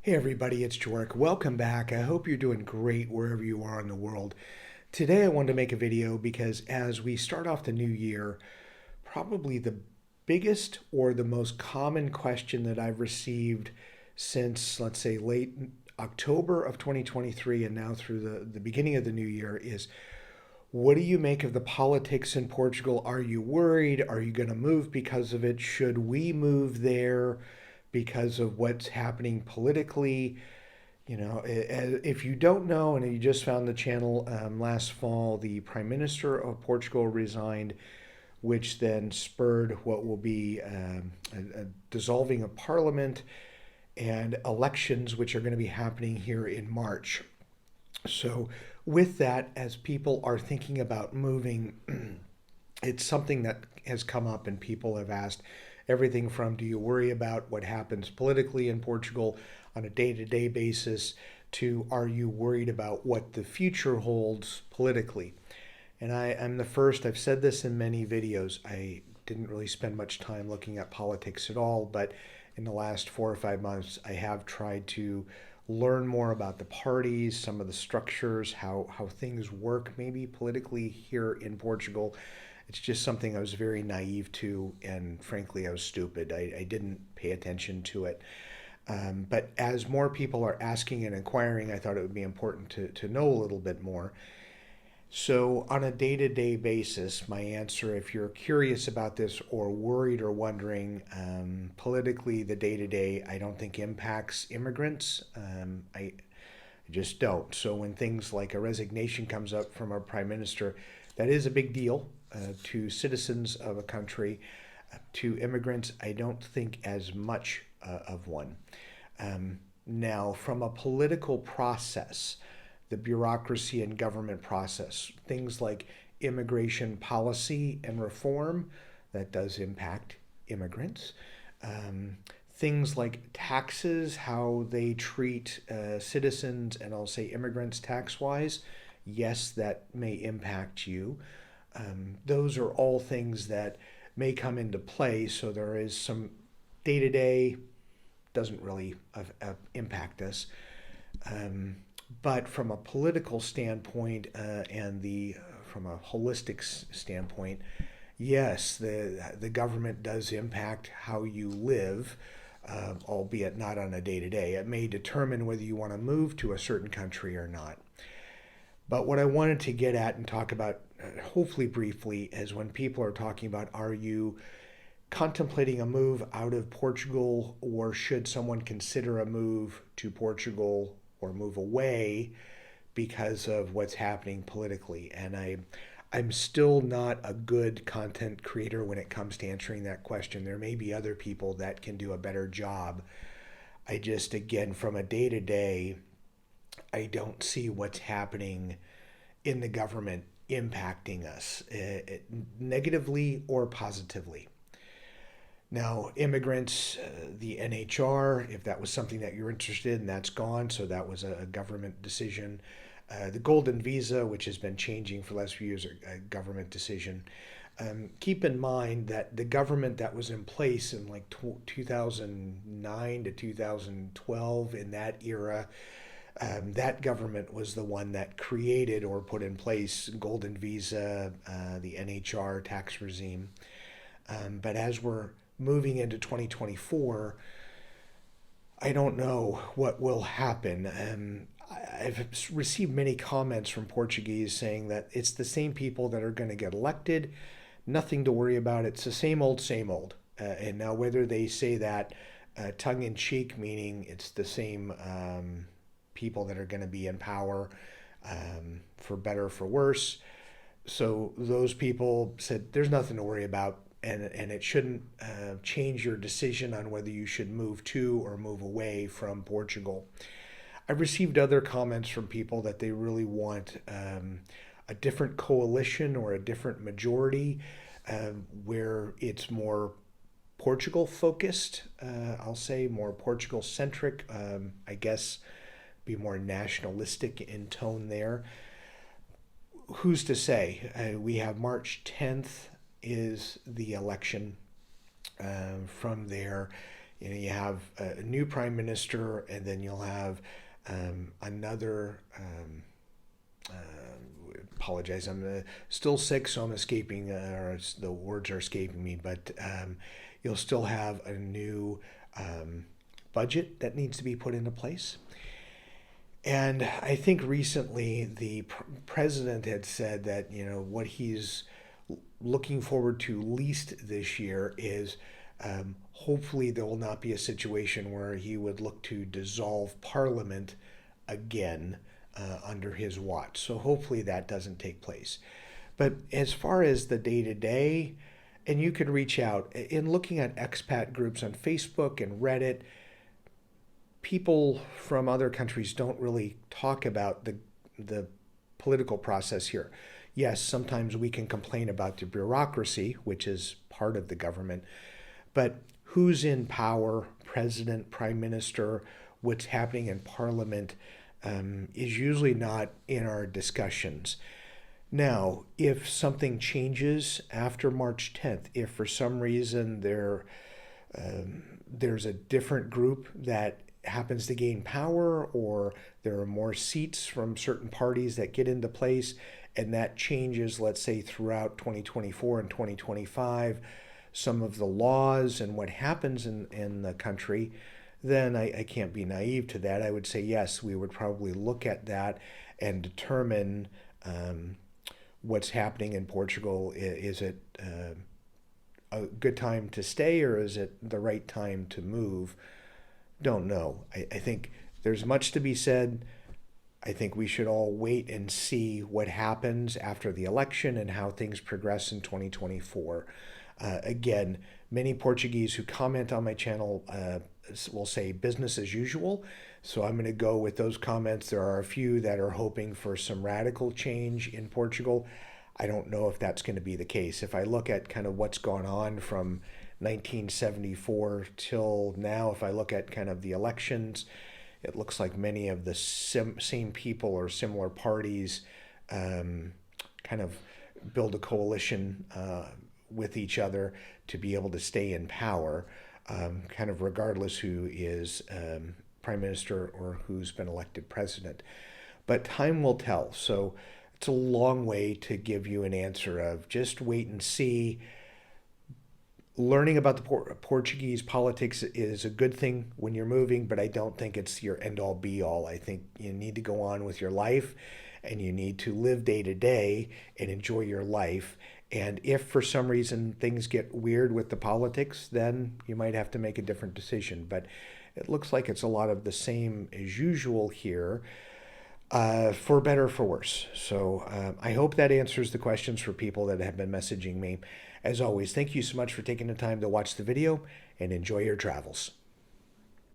Hey everybody, it's Joric. Welcome back. I hope you're doing great wherever you are in the world. Today I wanted to make a video because as we start off the new year, probably the biggest or the most common question that I've received since, let's say, late October of 2023 and now through the beginning of the new year is, what do you make of the politics in Portugal? Are you worried? Are you going to move because of it? Should we move there because of what's happening politically? If you don't know and you just found the channel, last fall, the Prime Minister of Portugal resigned, which then spurred what will be a dissolving of Parliament and elections, which are going to be happening here in March. So, with that, as people are thinking about moving, it's something that has come up, and people have asked everything from, do you worry about what happens politically in Portugal on a day to day basis, to are you worried about what the future holds politically? And I'm the first, I've said this in many videos, I didn't really spend much time looking at politics at all, but in the last 4 or 5 months, I have tried to learn more about the parties, some of the structures, how things work maybe politically here in Portugal. It's just something I was very naive to, and frankly, I was stupid. I didn't pay attention to it. But as more people are asking and inquiring, I thought it would be important to know a little bit more. So, on a day to day basis, my answer, if you're curious about this or worried or wondering, politically, the day to day, I don't think impacts immigrants. I just don't. So, when things like a resignation comes up from our prime minister, that is a big deal to citizens of a country. To immigrants, I don't think as much of one. Now, from a political process, the bureaucracy and government process, things like immigration policy and reform, that does impact immigrants. Things like taxes, how they treat citizens and I'll say immigrants tax wise, yes, that may impact you. Those are all things that may come into play. So there is some day to day, doesn't really impact us. But from a political standpoint from a holistic standpoint, yes, the government does impact how you live, albeit not on a day to day. It may determine whether you want to move to a certain country or not. But what I wanted to get at and talk about, hopefully briefly, is when people are talking about, are you contemplating a move out of Portugal, or should someone consider a move to Portugal or move away because of what's happening politically? And I'm still not a good content creator when it comes to answering that question. There may be other people that can do a better job. I just, again, from a day to day, I don't see what's happening in the government impacting us negatively or positively. Now, immigrants, the NHR, if that was something that you're interested in, that's gone. So that was a government decision. The golden visa, which has been changing for the last few years, a government decision. Keep in mind that the government that was in place in like 2009 to 2012, in that era, that government was the one that created or put in place golden visa, the NHR tax regime. But as we're moving into 2024, I don't know what will happen. I've received many comments from Portuguese saying that it's the same people that are going to get elected, nothing to worry about. It's the same old, same old. And now, whether they say that tongue in cheek, meaning it's the same people that are going to be in power, for better or for worse. So those people said there's nothing to worry about, and it shouldn't change your decision on whether you should move to or move away from Portugal. I've received other comments from people that they really want a different coalition or a different majority, where it's more Portugal focused, I'll say more Portugal centric, I guess be more nationalistic in tone there. Who's to say? We have March 10th is the election. From there, You have a new prime minister, and then you'll have another. Apologize, I'm still sick, so I'm escaping, or the words are escaping me. But you'll still have a new budget that needs to be put into place. And I think recently the president had said that, what he's looking forward to least this year is hopefully there will not be a situation where he would look to dissolve parliament again under his watch. So hopefully that doesn't take place. But as far as the day to day, and you can reach out in looking at expat groups on Facebook and Reddit. People from other countries don't really talk about the political process here. Yes, sometimes we can complain about the bureaucracy, which is part of the government, but who's in power, president, prime minister, what's happening in parliament, is usually not in our discussions. Now, if something changes after March 10th, if for some reason there's a different group that happens to gain power, or there are more seats from certain parties that get into place, and that changes, let's say, throughout 2024 and 2025, some of the laws and what happens in the country, then I can't be naive to that. I would say, yes, we would probably look at that and determine what's happening in Portugal. Is it a good time to stay, or is it the right time to move? Don't know. I think there's much to be said. I think we should all wait and see what happens after the election and how things progress in 2024. Again, many Portuguese who comment on my channel will say business as usual. So I'm going to go with those comments. There are a few that are hoping for some radical change in Portugal. I don't know if that's going to be the case. If I look at kind of what's gone on from 1974 till now, if I look at kind of the elections, it looks like many of the same people or similar parties kind of build a coalition with each other to be able to stay in power, kind of regardless who is prime minister or who's been elected president. But time will tell. So it's a long way to give you an answer of just wait and see. Learning about the Portuguese politics is a good thing when you're moving, but I don't think it's your end-all be-all. I think you need to go on with your life, and you need to live day to day and enjoy your life. And if for some reason things get weird with the politics, then you might have to make a different decision. But it looks like it's a lot of the same as usual here, for better or for worse. So I hope that answers the questions for people that have been messaging me. As always, thank you so much for taking the time to watch the video, and enjoy your travels.